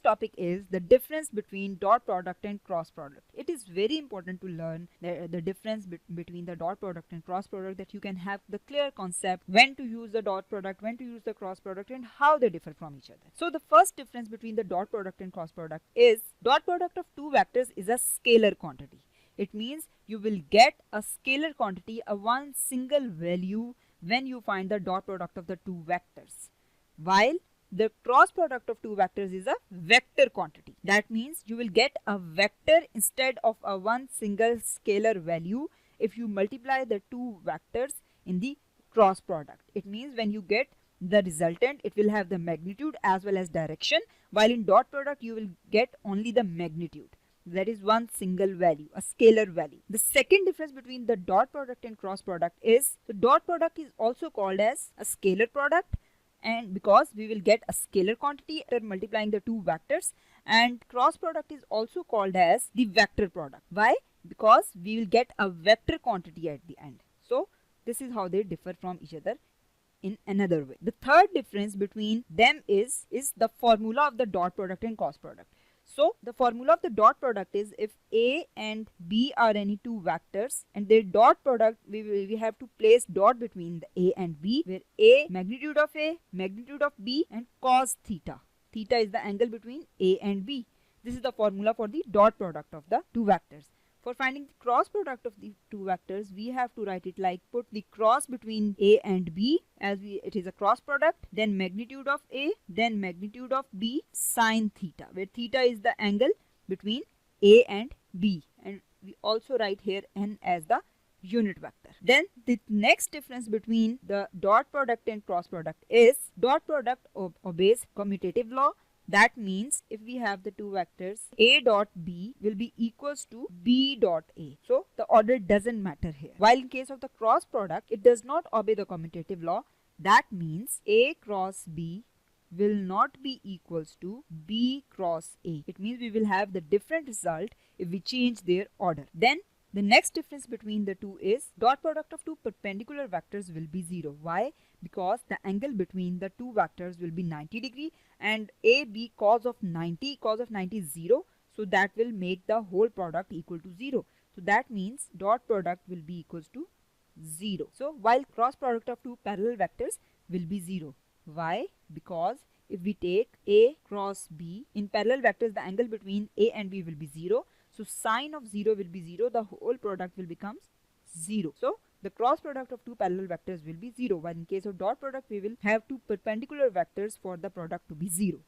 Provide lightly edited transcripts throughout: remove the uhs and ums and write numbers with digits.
topic is the difference between dot product and cross product. It is very important to learn the difference between the dot product and cross product, that you can have the clear concept when to use the dot product, when to use the cross product, and how they differ from each other. So the first difference between the dot product and cross product is dot product of two vectors is a scalar quantity. It means you will get a scalar quantity, a one single value, when you find the dot product of the two vectors, while the cross product of two vectors is a vector quantity. That means you will get a vector instead of a one single scalar value if you multiply the two vectors in the cross product. It means when you get the resultant, it will have the magnitude as well as direction, while in dot product you will get only the magnitude. That is one single value, a scalar value. The second difference between the dot product and cross product is the dot product is also called as a scalar product, and because we will get a scalar quantity after multiplying the two vectors, and cross product is also called as the vector product. Why? Because we will get a vector quantity at the end. So this is how they differ from each other in another way. The third difference between them is the formula of the dot product and cross product. So the formula of the dot product is if A and B are any two vectors and their dot product, we have to place dot between the A and B, where A magnitude of A, magnitude of B, and cos theta. Theta is the angle between A and B. This is the formula for the dot product of the two vectors. For finding the cross product of the two vectors, we have to write it like put the cross between A and B as it is a cross product, then magnitude of A, then magnitude of B, sine theta, where theta is the angle between A and B, and we also write here n as the unit vector. Then the next difference between the dot product and cross product is dot product obeys commutative law. That means if we have the two vectors, A dot B will be equals to B dot A. So the order doesn't matter here. While in case of the cross product, it does not obey the commutative law. That means A cross B will not be equals to B cross A. It means we will have the different result if we change their order. Then the next difference between the two is dot product of two perpendicular vectors will be 0. Why? Because the angle between the two vectors will be 90 degree and AB cos of 90 is 0. So that will make the whole product equal to 0. So that means dot product will be equals to 0. So while cross product of two parallel vectors will be 0. Why? Because if we take A cross B, in parallel vectors the angle between A and B will be 0. So sine of 0 will be 0, the whole product will become 0. So the cross product of two parallel vectors will be 0, while in case of dot product we will have two perpendicular vectors for the product to be 0.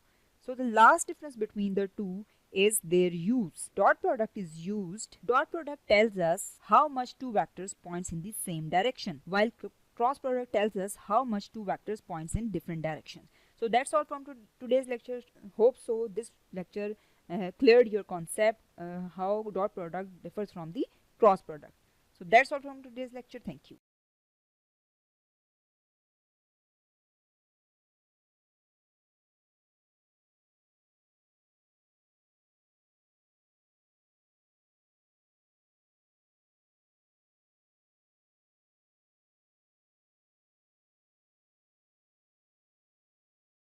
So the last difference between the two is their use. Dot product is used. Dot product tells us how much two vectors points in the same direction, while cross product tells us how much two vectors points in different directions. So that's all from today's lecture. Hope so this lecture cleared your concept how dot product differs from the cross product. So that's all from today's lecture. Thank you.